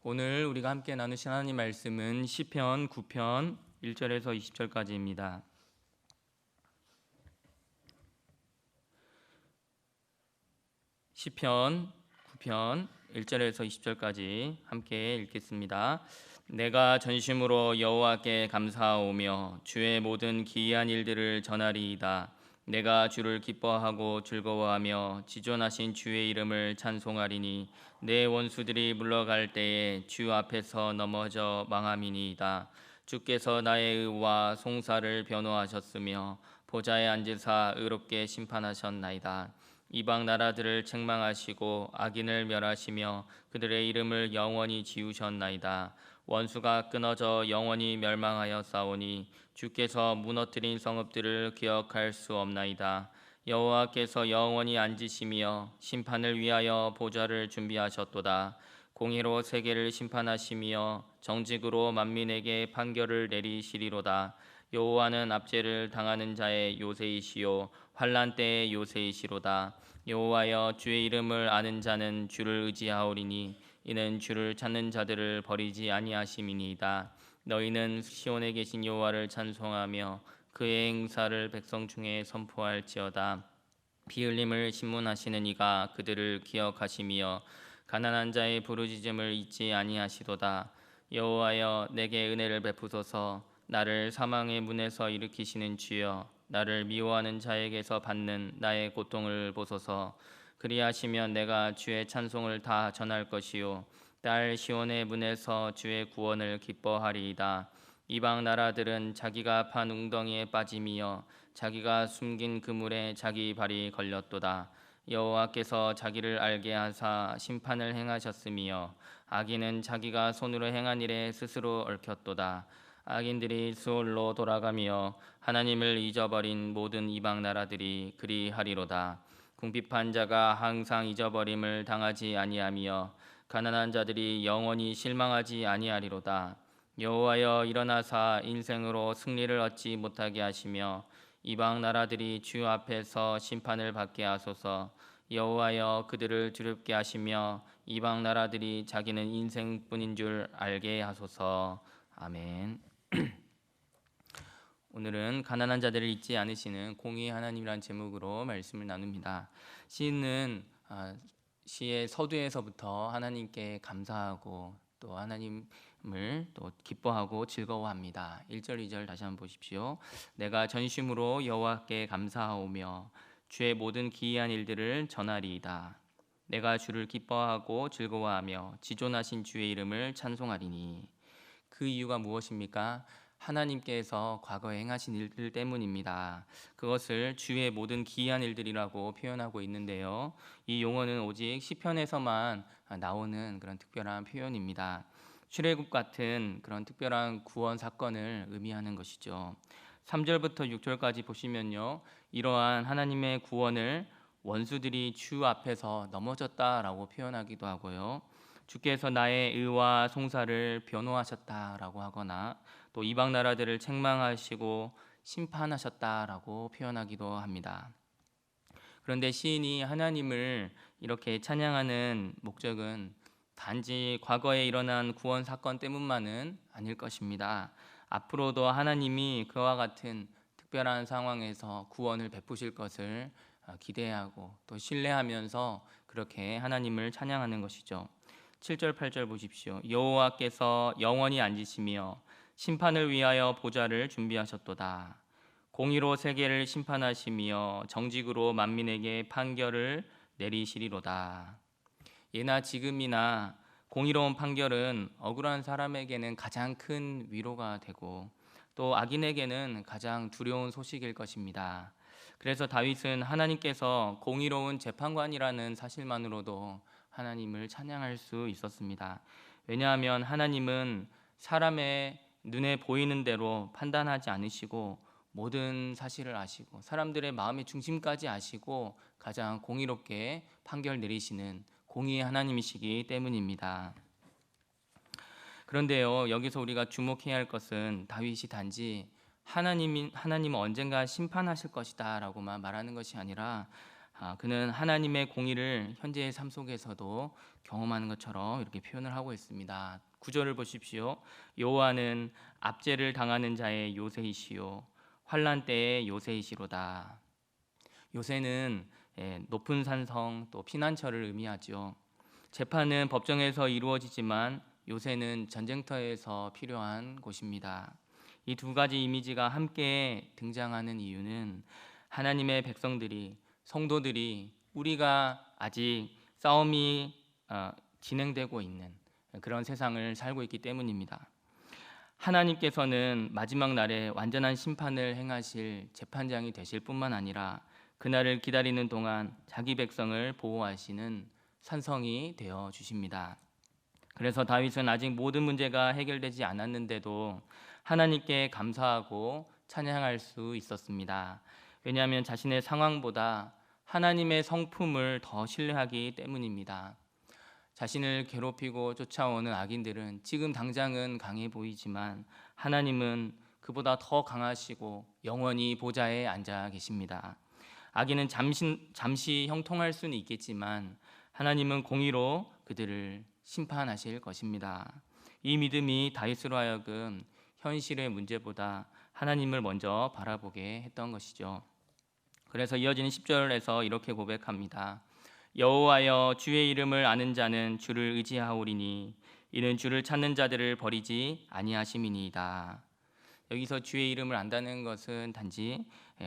오늘 우리가 함께 나누신 하나님 말씀은 시편 9편 1절에서 20절까지입니다. 시편 9편 1절에서 20절까지 함께 읽겠습니다. 내가 전심으로 여호와께 감사하오며 주의 모든 기이한 일들을 전하리이다. 내가 주를 기뻐하고 즐거워하며 지존하신 주의 이름을 찬송하리니 내 원수들이 물러갈 때에 주 앞에서 넘어져 망함이니이다. 주께서 나의 의와 송사를 변호하셨으며 보좌에 앉으사 의롭게 심판하셨나이다. 이방 나라들을 책망하시고 악인을 멸하시며 그들의 이름을 영원히 지우셨나이다. 원수가 끊어져 영원히 멸망하여 싸우니 주께서 무너뜨린 성읍들을 기억할 수 없나이다. 여호와께서 영원히 앉으시며 심판을 위하여 보좌를 준비하셨도다. 공의로 세계를 심판하시며 정직으로 만민에게 판결을 내리시리로다. 여호와는 압제를 당하는 자의 요새이시요 환난 때의 요새이시로다. 여호와여 주의 이름을 아는 자는 주를 의지하오리니 이는 주를 찾는 자들을 버리지 아니하심이니이다. 너희는 시온에 계신 여호와를 찬송하며 그의 행사를 백성 중에 선포할지어다. 피 흘림을 신문하시는 이가 그들을 기억하시며 가난한 자의 부르짖음을 잊지 아니하시도다. 여호와여 내게 은혜를 베푸소서. 나를 사망의 문에서 일으키시는 주여 나를 미워하는 자에게서 받는 나의 고통을 보소서. 그리하시면 내가 주의 찬송을 다 전할 것이요 딸 시온의 문에서 주의 구원을 기뻐하리이다. 이방 나라들은 자기가 판 웅덩이에 빠짐이여 자기가 숨긴 그물에 자기 발이 걸렸도다. 여호와께서 자기를 알게 하사 심판을 행하셨으며 악인은 자기가 손으로 행한 일에 스스로 얽혔도다. 악인들이 수올로 돌아가며 하나님을 잊어버린 모든 이방 나라들이 그리하리로다. 궁핍한 자가 항상 잊어버림을 당하지 아니하며 가난한 자들이 영원히 실망하지 아니하리로다. 여호와여 일어나사 인생으로 승리를 얻지 못하게 하시며 이방 나라들이 주 앞에서 심판을 받게 하소서. 여호와여 그들을 두렵게 하시며 이방 나라들이 자기는 인생뿐인 줄 알게 하소서. 아멘. 오늘은 가난한 자들을 잊지 않으시는 공의의 하나님이라는 제목으로 말씀을 나눕니다. 시인은 시의 서두에서부터 하나님께 감사하고 또 하나님을 또 기뻐하고 즐거워합니다. 1절 2절 다시 한번 보십시오. 내가 전심으로 여호와께 감사하오며 주의 모든 기이한 일들을 전하리이다. 내가 주를 기뻐하고 즐거워하며 지존하신 주의 이름을 찬송하리니. 그 이유가 무엇입니까? 하나님께서 과거에 행하신 일들 때문입니다. 그것을 주의 모든 기이한 일들이라고 표현하고 있는데요. 이 용어는 오직 시편에서만 나오는 그런 특별한 표현입니다. 출애굽 같은 그런 특별한 구원 사건을 의미하는 것이죠. 3절부터 6절까지 보시면요. 이러한 하나님의 구원을 원수들이 주 앞에서 넘어졌다라고 표현하기도 하고요. 주께서 나의 의와 송사를 변호하셨다라고 하거나 또 이방 나라들을 책망하시고 심판하셨다라고 표현하기도 합니다. 그런데 시인이 하나님을 이렇게 찬양하는 목적은 단지 과거에 일어난 구원 사건 때문만은 아닐 것입니다. 앞으로도 하나님이 그와 같은 특별한 상황에서 구원을 베푸실 것을 기대하고 또 신뢰하면서 그렇게 하나님을 찬양하는 것이죠. 7절 8절 보십시오. 여호와께서 영원히 앉으시며 심판을 위하여 보좌를 준비하셨도다. 공의로 세계를 심판하시며 정직으로 만민에게 판결을 내리시리로다. 예나 지금이나 공의로운 판결은 억울한 사람에게는 가장 큰 위로가 되고 또 악인에게는 가장 두려운 소식일 것입니다. 그래서 다윗은 하나님께서 공의로운 재판관이라는 사실만으로도 하나님을 찬양할 수 있었습니다. 왜냐하면 하나님은 사람의 눈에 보이는 대로 판단하지 않으시고 모든 사실을 아시고 사람들의 마음의 중심까지 아시고 가장 공의롭게 판결 내리시는 공의의 하나님이시기 때문입니다. 그런데요, 여기서 우리가 주목해야 할 것은 다윗이 단지 하나님은 언젠가 심판하실 것이다 라고만 말하는 것이 아니라 그는 하나님의 공의를 현재의 삶 속에서도 경험하는 것처럼 이렇게 표현을 하고 있습니다. 9절을 보십시오. 여호와는 압제를 당하는 자의 요새이시요 환난 때의 요새이시로다. 요새는 높은 산성 또 피난처를 의미하죠. 재판은 법정에서 이루어지지만 요새는 전쟁터에서 필요한 곳입니다. 이 두 가지 이미지가 함께 등장하는 이유는 하나님의 백성들이, 성도들이, 우리가 아직 싸움이 진행되고 있는 그런 세상을 살고 있기 때문입니다. 하나님께서는 마지막 날에 완전한 심판을 행하실 재판장이 되실 뿐만 아니라 그날을 기다리는 동안 자기 백성을 보호하시는 산성이 되어 주십니다. 그래서 다윗은 아직 모든 문제가 해결되지 않았는데도 하나님께 감사하고 찬양할 수 있었습니다. 왜냐하면 자신의 상황보다 하나님의 성품을 더 신뢰하기 때문입니다. 자신을 괴롭히고 쫓아오는 악인들은 지금 당장은 강해 보이지만 하나님은 그보다 더 강하시고 영원히 보좌에 앉아 계십니다. 악인은 잠시 형통할 수는 있겠지만 하나님은 공의로 그들을 심판하실 것입니다. 이 믿음이 다윗으로 하여금 현실의 문제보다 하나님을 먼저 바라보게 했던 것이죠. 그래서 이어지는 10절에서 이렇게 고백합니다. 여호와여, 주의 이름을 아는 자는 주를 의지하오리니 이는 주를 찾는 자들을 버리지 아니하심이니이다. 여기서 주의 이름을 안다는 것은 단지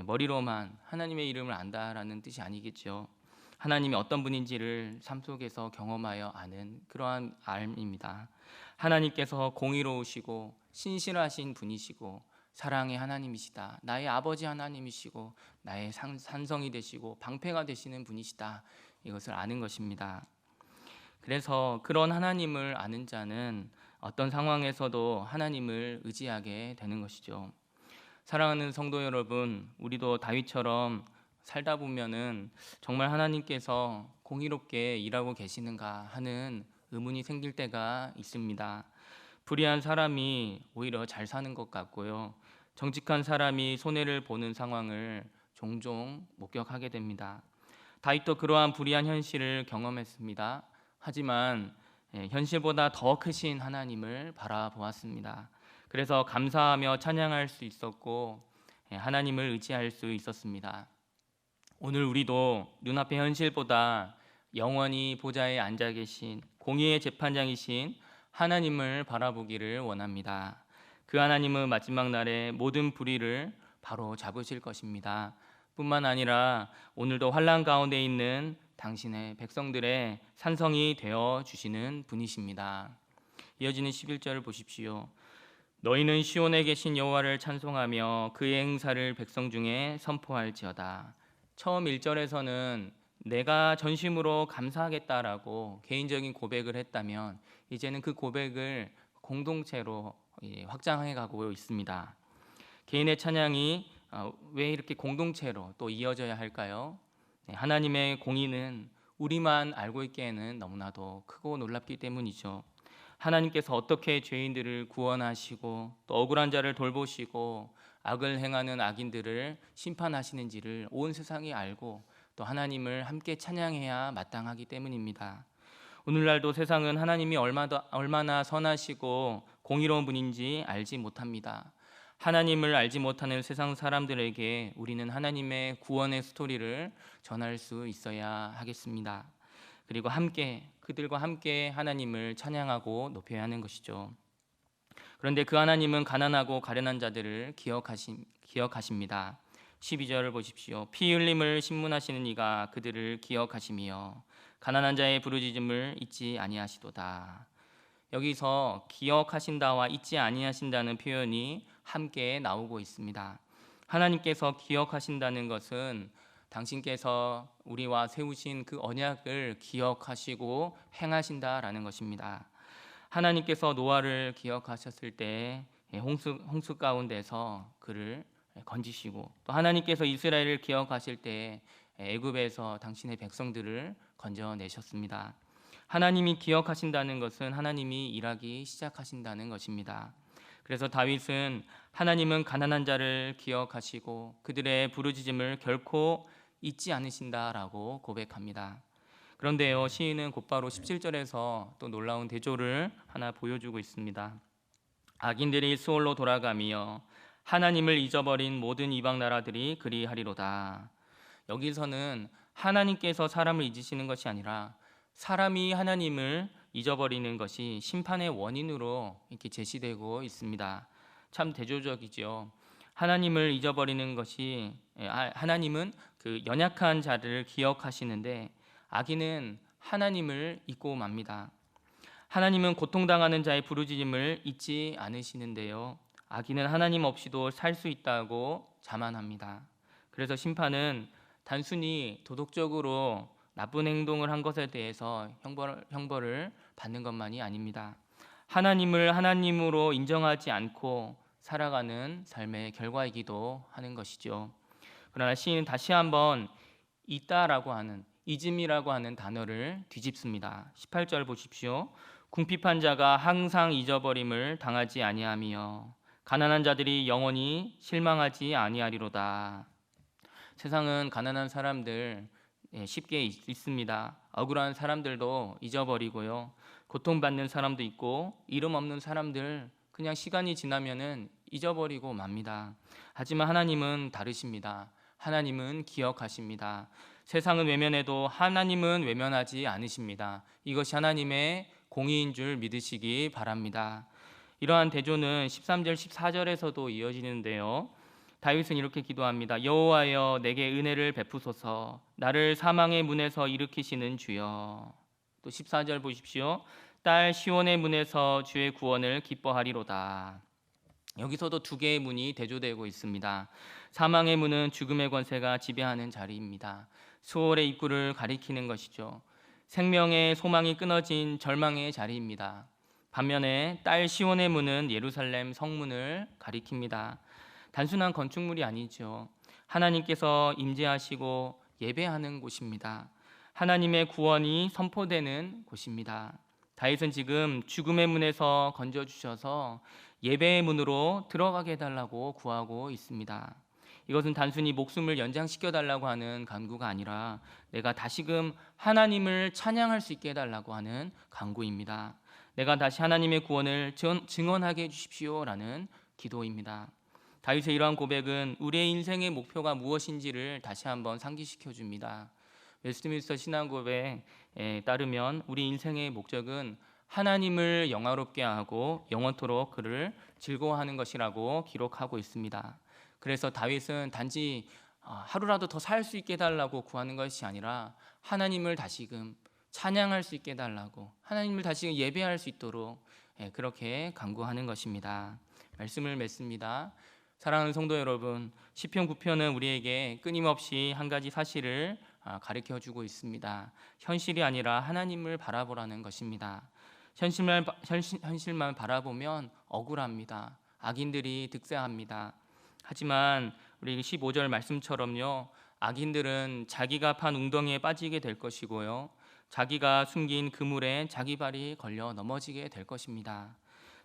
머리로만 하나님의 이름을 안다라는 뜻이 아니겠죠. 하나님이 어떤 분인지를 삶 속에서 경험하여 아는 그러한 알입니다. 하나님께서 공의로우시고 신실하신 분이시고 사랑의 하나님이시다. 나의 아버지 하나님이시고 나의 산성이 되시고 방패가 되시는 분이시다. 이것을 아는 것입니다. 그래서 그런 하나님을 아는 자는 어떤 상황에서도 하나님을 의지하게 되는 것이죠. 사랑하는 성도 여러분, 우리도 다윗처럼 살다 보면은 정말 하나님께서 공의롭게 일하고 계시는가 하는 의문이 생길 때가 있습니다. 불의한 사람이 오히려 잘 사는 것 같고요. 정직한 사람이 손해를 보는 상황을 종종 목격하게 됩니다. 다윗도 그러한 불의한 현실을 경험했습니다. 하지만 현실보다 더 크신 하나님을 바라보았습니다. 그래서 감사하며 찬양할 수 있었고 하나님을 의지할 수 있었습니다. 오늘 우리도 눈앞의 현실보다 영원히 보좌에 앉아 계신 공의의 재판장이신 하나님을 바라보기를 원합니다. 그 하나님은 마지막 날에 모든 불의를 바로 잡으실 것입니다. 뿐만 아니라 오늘도 환난 가운데 있는 당신의 백성들의 산성이 되어 주시는 분이십니다. 이어지는 11절을 보십시오. 너희는 시온에 계신 여호와를 찬송하며 그의 행사를 백성 중에 선포할지어다. 처음 1절에서는 내가 전심으로 감사하겠다라고 개인적인 고백을 했다면 이제는 그 고백을 공동체로 확장해 가고 있습니다. 개인의 찬양이 왜 이렇게 공동체로 또 이어져야 할까요? 하나님의 공의는 우리만 알고 있기에는 너무나도 크고 놀랍기 때문이죠. 하나님께서 어떻게 죄인들을 구원하시고 또 억울한 자를 돌보시고 악을 행하는 악인들을 심판하시는지를 온 세상이 알고 또 하나님을 함께 찬양해야 마땅하기 때문입니다. 오늘날도 세상은 하나님이 얼마나 선하시고 공의로운 분인지 알지 못합니다. 하나님을 알지 못하는 세상 사람들에게 우리는 하나님의 구원의 스토리를 전할 수 있어야 하겠습니다. 그리고 그들과 함께 하나님을 찬양하고 높여야 하는 것이죠. 그런데 그 하나님은 가난하고 가련한 자들을 기억하십니다. 12절을 보십시오. 피 흘림을 신문하시는 이가 그들을 기억하시며 가난한 자의 부르짖음을 잊지 아니하시도다. 여기서 기억하신다와 잊지 아니하신다는 표현이 함께 나오고 있습니다. 하나님께서 기억하신다는 것은 당신께서 우리와 세우신 그 언약을 기억하시고 행하신다라는 것입니다. 하나님께서 노아를 기억하셨을 때 홍수 가운데서 그를 건지시고 또 하나님께서 이스라엘을 기억하실 때 애굽에서 당신의 백성들을 건져내셨습니다. 하나님이 기억하신다는 것은 하나님이 일하기 시작하신다는 것입니다. 그래서 다윗은 하나님은 가난한 자를 기억하시고 그들의 부르짖음을 결코 잊지 않으신다라고 고백합니다. 그런데요, 시인은 곧바로 17절에서 또 놀라운 대조를 하나 보여주고 있습니다. 악인들이 수월로 돌아가며 하나님을 잊어버린 모든 이방 나라들이 그리하리로다. 여기서는 하나님께서 사람을 잊으시는 것이 아니라 사람이 하나님을 잊어버리는 것이 심판의 원인으로 이렇게 제시되고 있습니다. 참 대조적이죠. 하나님을 잊어버리는 것이, 하나님은 그 연약한 자를 기억하시는데 악인은 하나님을 잊고 맙니다. 하나님은 고통당하는 자의 부르짖음을 잊지 않으시는데요, 악인은 하나님 없이도 살 수 있다고 자만합니다. 그래서 심판은 단순히 도덕적으로 나쁜 행동을 한 것에 대해서 형벌을 받는 것만이 아닙니다. 하나님을 하나님으로 인정하지 않고 살아가는 삶의 결과이기도 하는 것이죠. 그러나 시인은 다시 한번 잊다라고 하는, 잊음이라고 하는 단어를 뒤집습니다. 18절 보십시오. 궁핍한 자가 항상 잊어버림을 당하지 아니하며 가난한 자들이 영원히 실망하지 아니하리로다. 세상은 가난한 사람들 쉽게 잊습니다. 억울한 사람들도 잊어버리고요, 고통받는 사람도 있고 이름 없는 사람들 그냥 시간이 지나면은 잊어버리고 맙니다. 하지만 하나님은 다르십니다. 하나님은 기억하십니다. 세상은 외면해도 하나님은 외면하지 않으십니다. 이것이 하나님의 공의인 줄 믿으시기 바랍니다. 이러한 대조는 13절 14절에서도 이어지는데요, 다윗은 이렇게 기도합니다. 여호와여 내게 은혜를 베푸소서, 나를 사망의 문에서 일으키시는 주여. 또 14절 보십시오. 딸 시온의 문에서 주의 구원을 기뻐하리로다. 여기서도 두 개의 문이 대조되고 있습니다. 사망의 문은 죽음의 권세가 지배하는 자리입니다. 수월의 입구를 가리키는 것이죠. 생명의 소망이 끊어진 절망의 자리입니다. 반면에 딸 시온의 문은 예루살렘 성문을 가리킵니다. 단순한 건축물이 아니죠. 하나님께서 임재하시고 예배하는 곳입니다. 하나님의 구원이 선포되는 곳입니다. 다윗은 지금 죽음의 문에서 건져주셔서 예배의 문으로 들어가게 해달라고 구하고 있습니다. 이것은 단순히 목숨을 연장시켜달라고 하는 간구가 아니라 내가 다시금 하나님을 찬양할 수 있게 해달라고 하는 간구입니다. 내가 다시 하나님의 구원을 증언하게 해주십시오라는 기도입니다. 다윗의 이러한 고백은 우리의 인생의 목표가 무엇인지를 다시 한번 상기시켜 줍니다. 웨스트민스터 신앙고백에 따르면 우리 인생의 목적은 하나님을 영화롭게 하고 영원토록 그를 즐거워하는 것이라고 기록하고 있습니다. 그래서 다윗은 단지 하루라도 더 살 수 있게 해달라고 구하는 것이 아니라 하나님을 다시금 찬양할 수 있게 해달라고, 하나님을 다시금 예배할 수 있도록 그렇게 간구하는 것입니다. 말씀을 맺습니다. 사랑하는 성도 여러분, 시편 9편은 우리에게 끊임없이 한 가지 사실을 가르쳐주고 있습니다. 현실이 아니라 하나님을 바라보라는 것입니다. 현실만 바라보면 억울합니다. 악인들이 득세합니다. 하지만 우리 15절 말씀처럼요, 악인들은 자기가 판 웅덩이에 빠지게 될 것이고요, 자기가 숨긴 그물에 자기 발이 걸려 넘어지게 될 것입니다.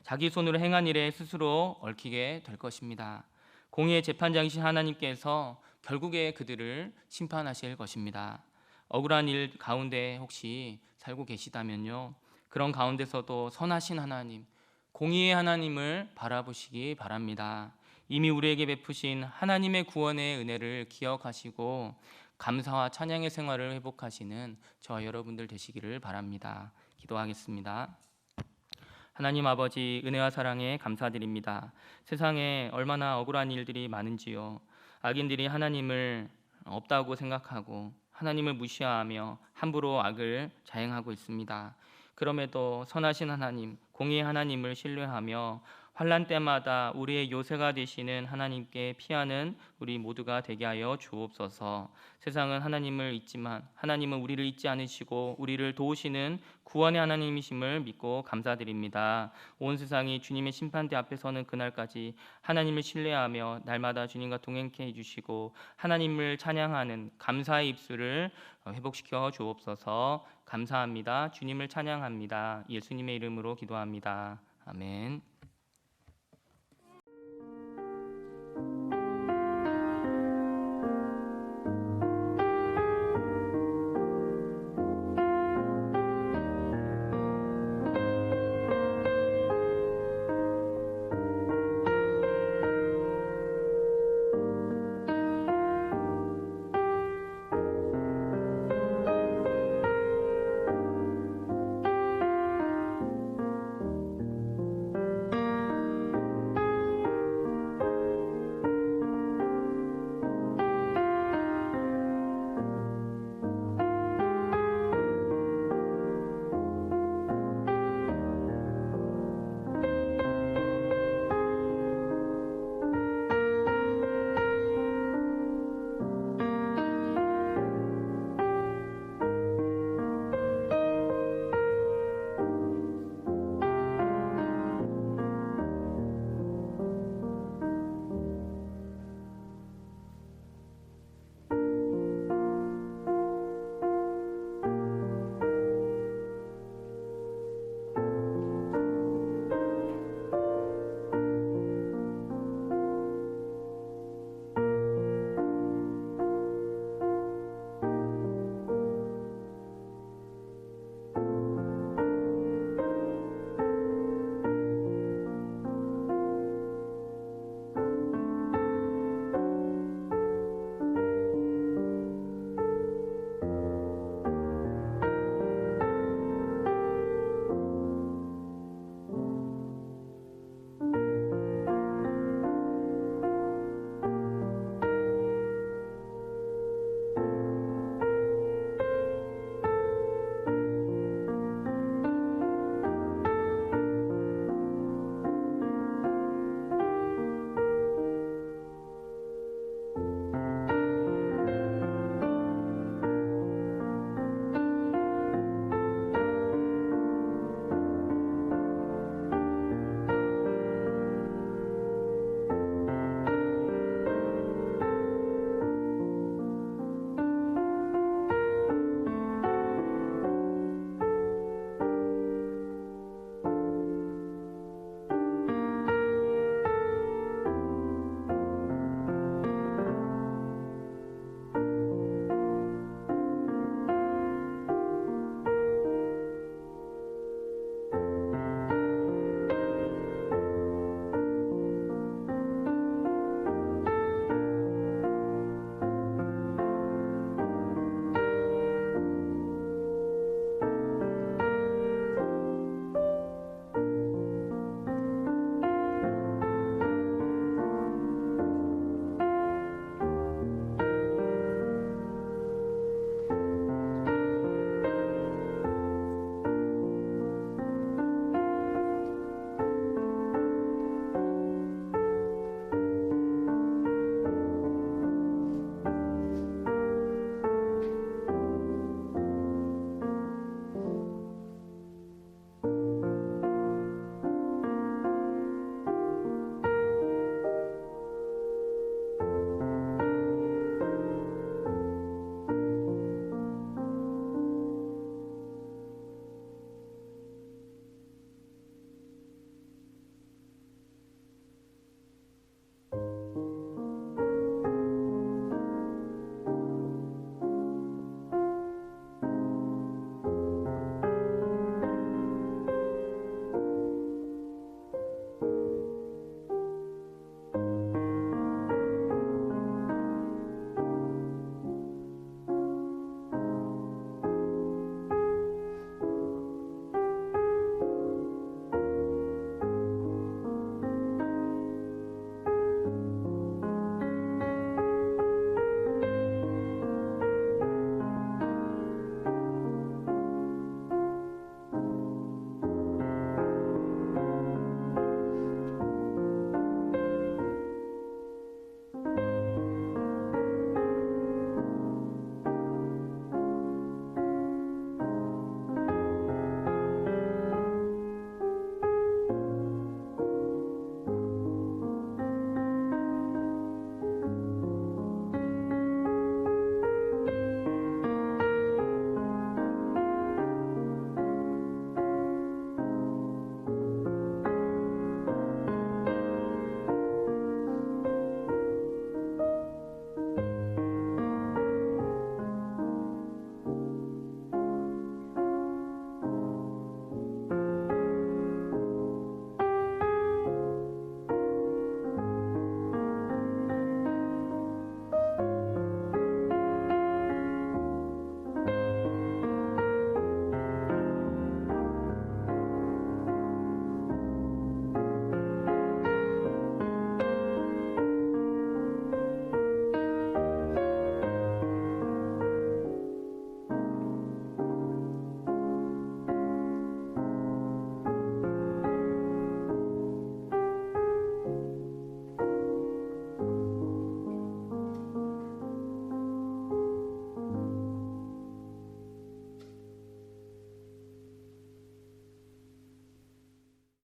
자기 손으로 행한 일에 스스로 얽히게 될 것입니다. 공의의 재판장이신 하나님께서 결국에 그들을 심판하실 것입니다. 억울한 일 가운데 혹시 살고 계시다면요, 그런 가운데서도 선하신 하나님, 공의의 하나님을 바라보시기 바랍니다. 이미 우리에게 베푸신 하나님의 구원의 은혜를 기억하시고 감사와 찬양의 생활을 회복하시는 저와 여러분들 되시기를 바랍니다. 기도하겠습니다. 하나님 아버지, 은혜와 사랑에 감사드립니다. 세상에 얼마나 억울한 일들이 많은지요. 악인들이 하나님을 없다고 생각하고 하나님을 무시하며 함부로 악을 자행하고 있습니다. 그럼에도 선하신 하나님, 공의의 하나님을 신뢰하며 환난 때마다 우리의 요새가 되시는 하나님께 피하는 우리 모두가 되게 하여 주옵소서. 세상은 하나님을 잊지만 하나님은 우리를 잊지 않으시고 우리를 도우시는 구원의 하나님이심을 믿고 감사드립니다. 온 세상이 주님의 심판대 앞에 서는 그날까지 하나님을 신뢰하며 날마다 주님과 동행케 해주시고 하나님을 찬양하는 감사의 입술을 회복시켜 주옵소서. 감사합니다. 주님을 찬양합니다. 예수님의 이름으로 기도합니다. 아멘.